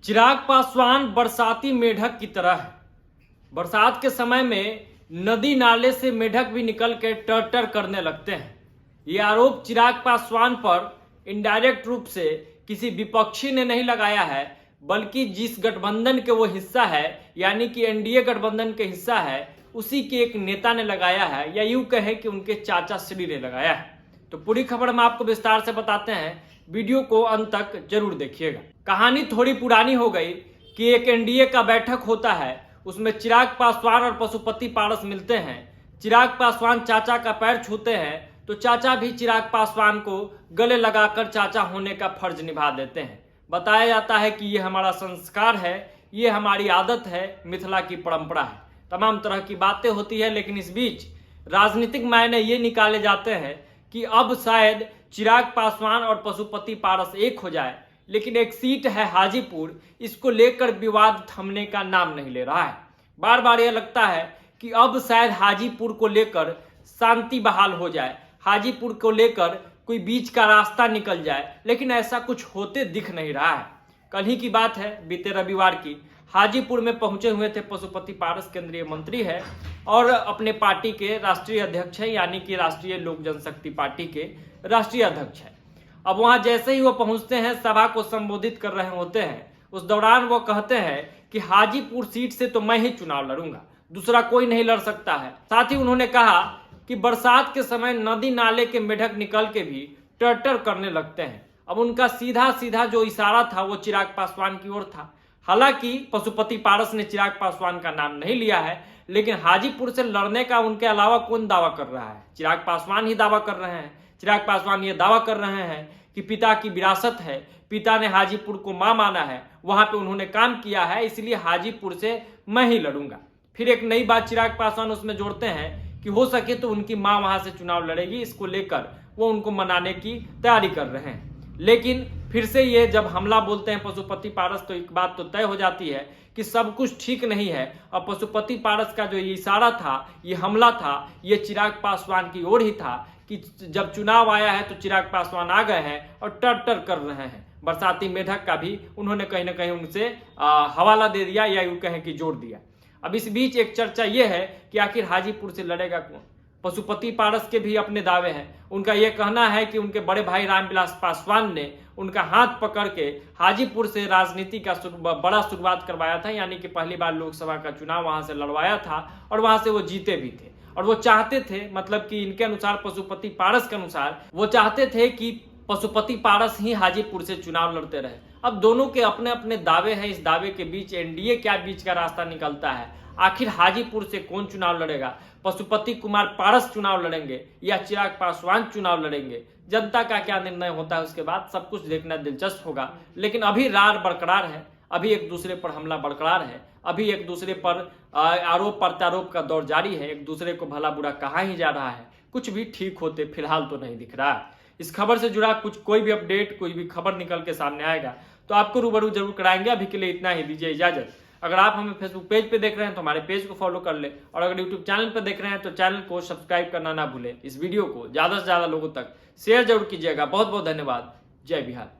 चिराग पासवान बरसाती मेढक की तरह है। बरसात के समय में नदी नाले से मेढक भी निकल के टर करने लगते हैं। ये आरोप चिराग पासवान पर इनडायरेक्ट रूप से किसी विपक्षी ने नहीं लगाया है, बल्कि जिस गठबंधन के वो हिस्सा है, यानी कि एनडीए गठबंधन के हिस्सा है, उसी के एक नेता ने लगाया है, या यूं कहे कि उनके चाचा श्री ने लगाया है। तो पूरी खबर हम आपको विस्तार से बताते हैं, वीडियो को अंत तक जरूर देखिएगा। कहानी थोड़ी पुरानी हो गई कि एक एनडीए का बैठक होता है, उसमें चिराग पासवान और पशुपति पारस मिलते हैं। चिराग पासवान चाचा का पैर छूते हैं तो चाचा भी चिराग पासवान को गले लगाकर चाचा होने का फर्ज निभा देते हैं। बताया जाता है कि ये हमारा संस्कार है, ये हमारी आदत है, मिथिला की परंपरा है। तमाम तरह की बातें होती है, लेकिन इस बीच राजनीतिक मायने ये निकाले जाते हैं कि अब शायद चिराग पासवान और पशुपति पारस एक हो जाए, लेकिन एक सीट है हाजीपुर, इसको लेकर विवाद थमने का नाम नहीं ले रहा है। बार बार यह लगता है कि अब शायद हाजीपुर को लेकर शांति बहाल हो जाए, हाजीपुर को लेकर कोई बीच का रास्ता निकल जाए, लेकिन ऐसा कुछ होते दिख नहीं रहा है। कल ही की बात है, बीते रविवार की, हाजीपुर में पहुंचे हुए थे पशुपति पारस, केंद्रीय मंत्री है और अपने पार्टी के राष्ट्रीय अध्यक्ष है, यानी कि राष्ट्रीय लोक जनशक्ति पार्टी के राष्ट्रीय अध्यक्ष है। अब वहां जैसे ही वो पहुंचते हैं, सभा को संबोधित कर रहे होते हैं, उस दौरान वो कहते हैं कि हाजीपुर सीट से तो मैं ही चुनाव लड़ूंगा, दूसरा कोई नहीं लड़ सकता है। साथ ही उन्होंने कहा कि बरसात के समय नदी नाले के मेढक निकल के भी टर करने लगते हैं। अब उनका सीधा सीधा जो इशारा था वो चिराग पासवान की ओर था। हालांकि पशुपति पारस ने चिराग पासवान का नाम नहीं लिया है, लेकिन हाजीपुर से लड़ने का उनके अलावा कौन दावा कर रहा है? चिराग पासवान ही दावा कर रहे हैं। चिराग पासवान ये दावा कर रहे हैं कि पिता की विरासत है, पिता ने हाजीपुर को मां माना है, वहां पे उन्होंने काम किया है, इसलिए हाजीपुर से मैं ही लड़ूंगा। फिर एक नई बात चिराग पासवान उसमें जोड़ते हैं कि हो सके तो उनकी मां वहां से चुनाव लड़ेगी, इसको लेकर वो उनको मनाने की तैयारी कर रहे हैं। लेकिन फिर से ये जब हमला बोलते हैं पशुपति पारस, तो एक बात तो तय हो जाती है कि सब कुछ ठीक नहीं है। और पशुपति पारस का जो ये इशारा था, ये हमला था, ये चिराग पासवान की ओर ही था कि जब चुनाव आया है तो चिराग पासवान आ गए हैं और टर कर रहे हैं। बरसाती मेढक का भी उन्होंने कहीं ना कहीं उनसे हवाला दे दिया, या यूं कहें कि जोड़ दिया। अब इस बीच एक चर्चा यह है कि आखिर हाजीपुर से लड़ेगा कौन? पशुपति पारस के भी अपने दावे हैं। उनका यह कहना है कि उनके बड़े भाई रामविलास पासवान ने उनका हाथ पकड़ के हाजीपुर से राजनीति का बड़ा शुरुआत करवाया था, यानी कि पहली बार लोकसभा का चुनाव वहां से लड़वाया था और वहां से वो जीते भी थे। और वो चाहते थे, मतलब कि इनके अनुसार, पशुपति पारस के अनुसार, वो चाहते थे कि पशुपति पारस ही हाजीपुर से चुनाव लड़ते रहे। अब दोनों के अपने अपने दावे हैं। इस दावे के बीच एनडीए क्या बीच का रास्ता निकलता है? आखिर हाजीपुर से कौन चुनाव लड़ेगा? पशुपति कुमार पारस चुनाव लड़ेंगे या चिराग पासवान चुनाव लड़ेंगे? जनता का क्या निर्णय होता है उसके बाद सब कुछ देखना दिलचस्प होगा। लेकिन अभी रार बरकरार है, अभी एक दूसरे पर हमला बरकरार है, अभी एक दूसरे पर आरोप प्रत्यारोप का दौर जारी है, एक दूसरे को भला बुरा कहा ही जा रहा है। कुछ भी ठीक होते फिलहाल तो नहीं दिख रहा है। इस खबर से जुड़ा कोई भी अपडेट, कोई भी खबर निकल के सामने आएगा तो आपको रूबरू जरूर कराएंगे। अभी के लिए इतना ही, दीजिए इजाजत। अगर आप हमें फेसबुक पेज पे देख रहे हैं तो हमारे पेज को फॉलो कर ले, और अगर यूट्यूब चैनल पे देख रहे हैं तो चैनल को सब्सक्राइब करना ना भूलें। इस वीडियो को ज्यादा से ज्यादा लोगों तक शेयर जरूर कीजिएगा। बहुत बहुत धन्यवाद। जय बिहार।